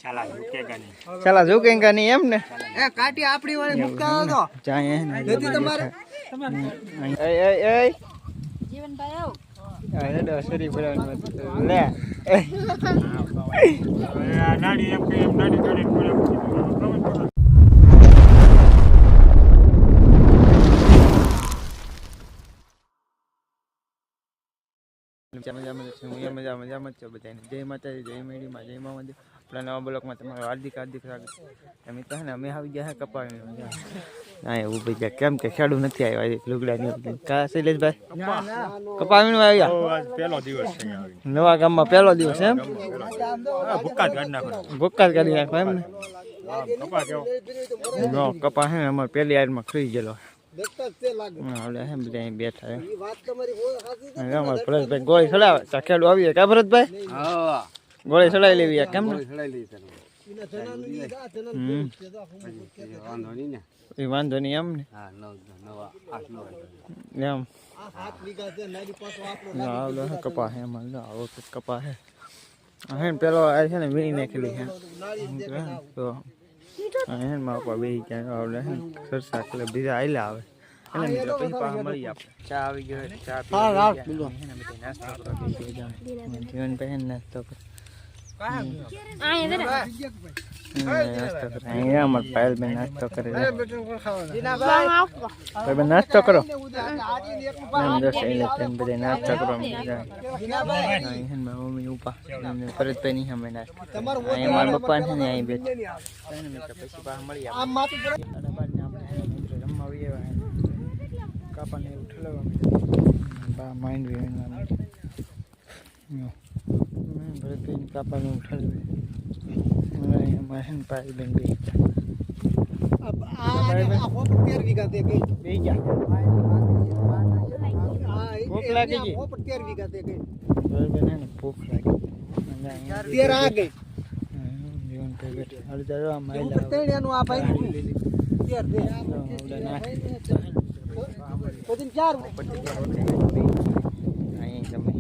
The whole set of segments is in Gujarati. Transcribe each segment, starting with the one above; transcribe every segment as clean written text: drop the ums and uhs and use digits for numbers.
ચાલા ઝુકેંગા નહીં એમ ને એ કાટી આપડી વાળી મુકતા હતો ચાય નથી તમારે જીવનભાઈ આવ અરે દસરી ભરવાનું લે નાડી એમ કે એમ નાડી નાડી પડે મજામાં જ છો બધાને જય માતાજી જય મેડીમાં જય મામાજી આપણા નવા બ્લોકમાં તમારું હાર્દિક સ્વાગત છે મિત્રો ને અમે આવી ગયા કપાવીને હા એવું ભાઈ ગયા કેમ કે ખેડૂ નથી આવ્યા લુગડાની કા શૈલેષભાઈ કપાવીને આવ્યા પહેલો દિવસ છે નવા ગામમાં પહેલો દિવસ એમ ભૂક્કા કાઢી નાખો ભૂક્કા કાઢી નાખો એમ ને કપા કેવો કપા હે અમારે પહેલી હારમાં ખરી ગયેલો દેખતા જ લાગે હવે હે બધા બેઠા એ વાત તમારી હોય સાચી અમારે ભરતભાઈ ગોળી ચડાવે ખેડૂ આવીએ કા ભરતભાઈ હા ગોળી ચડાવી લેવી કેમ ને ચડાઈ લઈ તને ઇના જનાની જા જનન વાંધો નહીં ને એ વાંધો નહીં એમ ને હા નવા 8 એમ આ 7 વીઘા છે નાની પાછો આપણો આવલો કપા હે માલ આવો કપા હે હે પેલો આ છે ને વીણી નાખેલી હે તો હે માં પા બેહી ક્યાં આવલે સરસા કલે બીજા આઈલા આવે અને મિત્રો પછી પાછા મળી આપણે ચા આવી ગયો ચા પી હા રાત બીજો હે ને બધા નાસ્તો કરવા બેસી જાવ જીવન પહેન નાસ્તો કર નાસ્તો કરે અહીંયા અમાર પાયલ બેન નાસ્તો કરે ભાઈ નાસ્તો કરો એમ દસ એટલે તેમ બધા નાસ્તો કરો મમ્મી ઉપા ભરતભાઈ ની અમે નાસ્તો અહીંયા મારા પપ્પા છે ને અહીં બેઠ પછી પાછા મળી રમવા કાપાને ઉઠાડવા માઇન્ડ ભરતભાઈ કાપાને ઉઠાડવે પાયલ બેન બે આ 13 વીઘા તે ગઈ બે ગયા ભૂખ લાગી ગઈ 13 વીઘા તે ગઈ બરાબર ને ભૂખ લાગી 13 આ ગઈ જીવન પે બેઠે અડધા આ માઈલ તેણિયાનું આ ભાઈ 13 પછી 4 અહીં તમે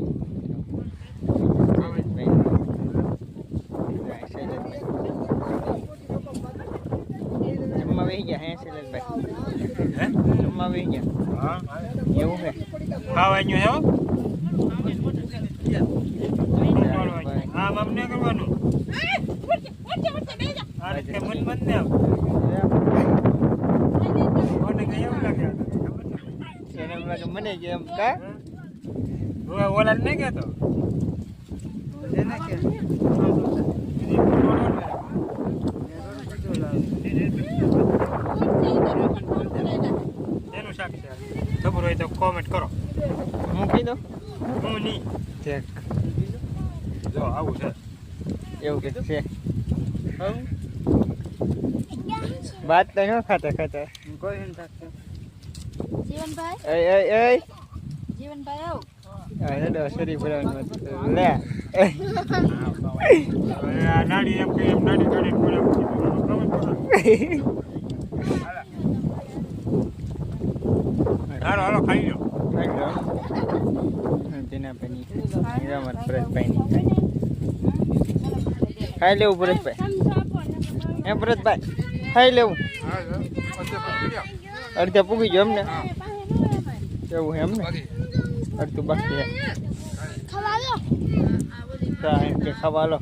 જમવા વહી ગયા હે શૈલેષભાઈ જમવા વહી ગયા હા એવું છે ખાવાનું હે આમ અમને કરવાનું આ રીતે મન મન ને કોને કેવું લાગે એને લાગે મને કે એમ કા હવે ઓલા ને કેતો એને કે એનું શાક છે ખબર હોય તો કોમેન્ટ કરો મૂકી દો હું નહીં ઠીક જો આવું છે એવું કે છે બાત તો ન ખાતા ખાતા કોઈ ન થાકતો જીવનભાઈ એ જીવનભાઈ આવ અરે દસરી ભરવાનું લે આ નાડી એમ કે એમ નાડી નાડી પડે હાલો ખાઈ લો તેના પની નિરામત ભરતભાઈ ખાઈ લેવું ભરતભાઈ એમ ભરતભાઈ ખાઈ લેવું અડધા પૂગી ગયો એમને એવું એમ ને અડધું બાકી ખાવા લો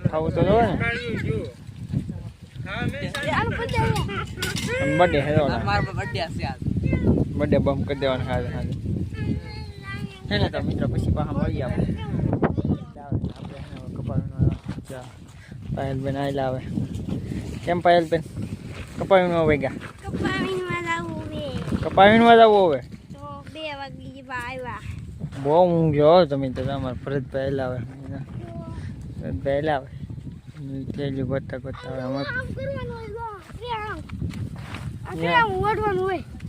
ખાવું તો જોવે ને બર્થડે હે બર્થડે બમ કરી દેવાનો હાલ હાલ હે ને તો મિત્રો પછી પાછા મળી આપણે પાયલ બેન આવેલા આવે કેમ પાયલ બેન કપાવીનું આવે ગયા કપાવીનમાં જવું હવે બહુ ઊંઘ જો તમે તો અમારે ભરતભાઈ આવે ભરતભાઈ આવે થેલી ગોતા ગોતા અમારે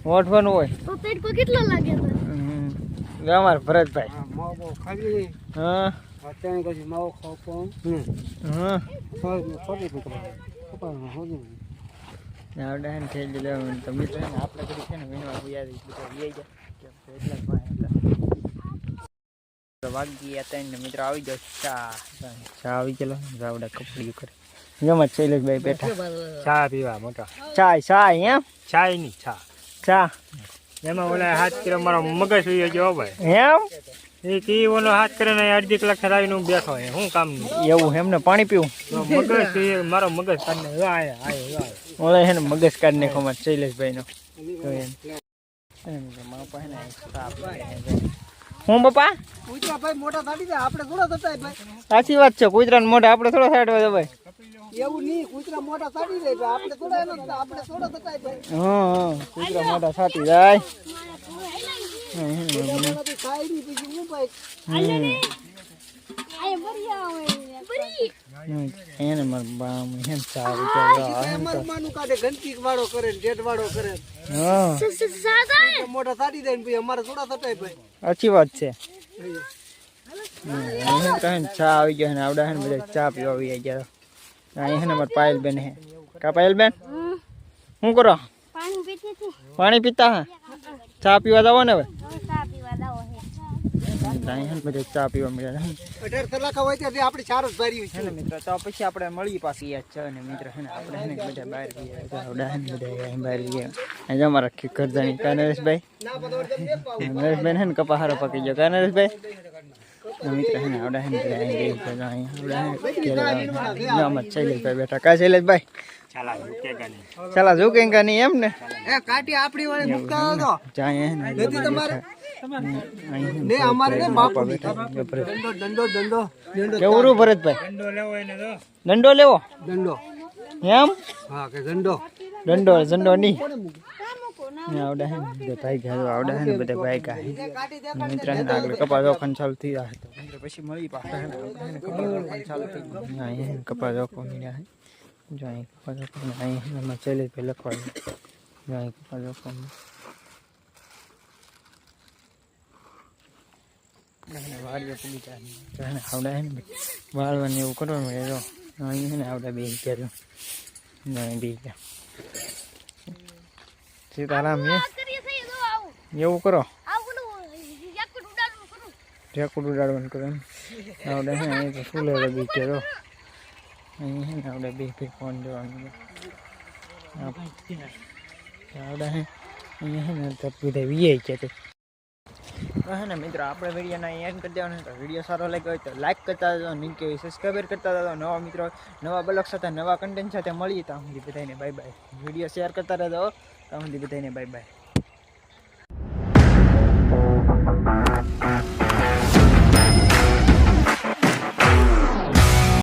ઓઠવાનું હોય કેટલો લાગે અમારે ભરતભાઈ હા અત્યારે પછી માવો ખાવ હા આવડે થઈ ગયેલું તો મિત્રો આપણે ઘડી છે ને વીણવા યાદ એટલા વાગી ગયા ત્રણ ને મિત્રો આવી જાવ ચા આવી ગયેલો રાવડા કપડીઓ કરે જમત શૈલેષભાઈ બેઠા ચા પીવા મોટા ચાય એમ ચાય ની ચા એમાં ઓલા હાથ કર્યો મારો મગજ સુઈ ગયો ભાઈ એમ એ કી ઓલો હાથ કરે ને અડધી કલાક થરાવીને હું બેઠો હે શું કામ નહીં એવું એમને પાણી પીવું મગજ સુઈ મારો મગજ કાઢને આયો ઓલા હે ને મગજ કાઢી નાખો મારે શૈલેષભાઈ નો હું પપ્પા કૂતરા ભાઈ મોટા થાડી જાય આપણે થોડા થતા ભાઈ સાચી વાત છે કુતરા મોઢા આપણે થોડા સાડવા દે ભાઈ એવું નહીં કૂતરા મોટા થાડી જાય ભાઈ આપણે થોડા થતા ભાઈ હા કુતરા મોઢા સાટી જાય ખાઈ નહીં પછી હું ભાઈ એને માર બામ એમ સારું માનું કાઢે ઘંટી વાળો કરે ને જેટ વાળો કરે હા મોટા થાડી જાય ને ભાઈ અમારે થોડા થતા ભાઈ સાચી વાત છે ચા આવી ગયો ને આવડા ને બધા ચા પીવા આવી ગયા અહીંયા ને મારે પાયલ બેન હે કા પાયલ બેન શું કરો પાણી પીતા હા ચા પીવા જાવ ને હવે બધા ચા પીવા મળ્યા 18 કલાક હોય ત્યારે આપણે ચાર જ ભર્યું છે ને મિત્ર તો પછી આપણે મળીએ પાછી યાદ છે ને મિત્ર છે ને આપણે છે ને બધા બહાર ગયા આવડા ને બધા બહાર ગયા આજે અમારા ઘરજાની કા નરેશભાઈ નરેશભાઈ ને કપા હારો પકી ગયો કા નરેશભાઈ મિત્ર છે ને આવડા ને બધા અહીંયા શૈલેષભાઈ બેઠા કા શૈલેષભાઈ ચાલા ઝુકેગા નહીં એમ ને એ કાટી આપણી વાળી મુકતા હતો જાય નથી તમારે ને અમારે ને બાપુ દંડો કેવું રૂ ભરતભાઈ દંડો લેવો એને તો દંડો લેવો દંડો એમ હા કે દંડો દંડો નહીં આવડા હે ને ભાઈ ગયા આવડા હે ને બધા ભાઈ ગયા મિત્ર હે ને આગળ કપા જોખન ચાલુ થઈ જાય તો મિત્ર પછી મળી પાછા હે ને કપા જોખન ચાલુ થઈ ગયું અહીંયા કપા જોખન મળ્યા હે જાય કપા જોખન અહીંયા ચલે પે લખવા જાય કપા જોખન વાડીએ પૂરી જાય આવડા હે ને વાળવાને એવું કરવાનું મળે જો અહીંયા હે ને આવડા બે કર્યું નહીં બે ગયા સીતારામ એવું કરો ઢેકુડ ઉડાડવાનું કરે આવડે હે અહીં તો ફૂલે બી કર્યો અહીં હે ને આવડે બે ફોન જોવાનું આવડે હે અહીંયા હે ને તો બધા વીએ છે તો હે ને મિત્રો આપણે વિડીયોના એન્ડ કરી દેવાનું તો વિડીયો સારો લાગ્યો હોય તો લાઈક કરતા જજો નીચે સબસ્ક્રાઈબર કરતા જજો નવા મિત્રો નવા બ્લોગ સાથે નવા કન્ટેન્ટ સાથે મળીએ ત્યાં સુધી બધાને બાય બાય વિડીયો શેર કરતા રહેજો ત્યાં સુધી બધાને બાય બાય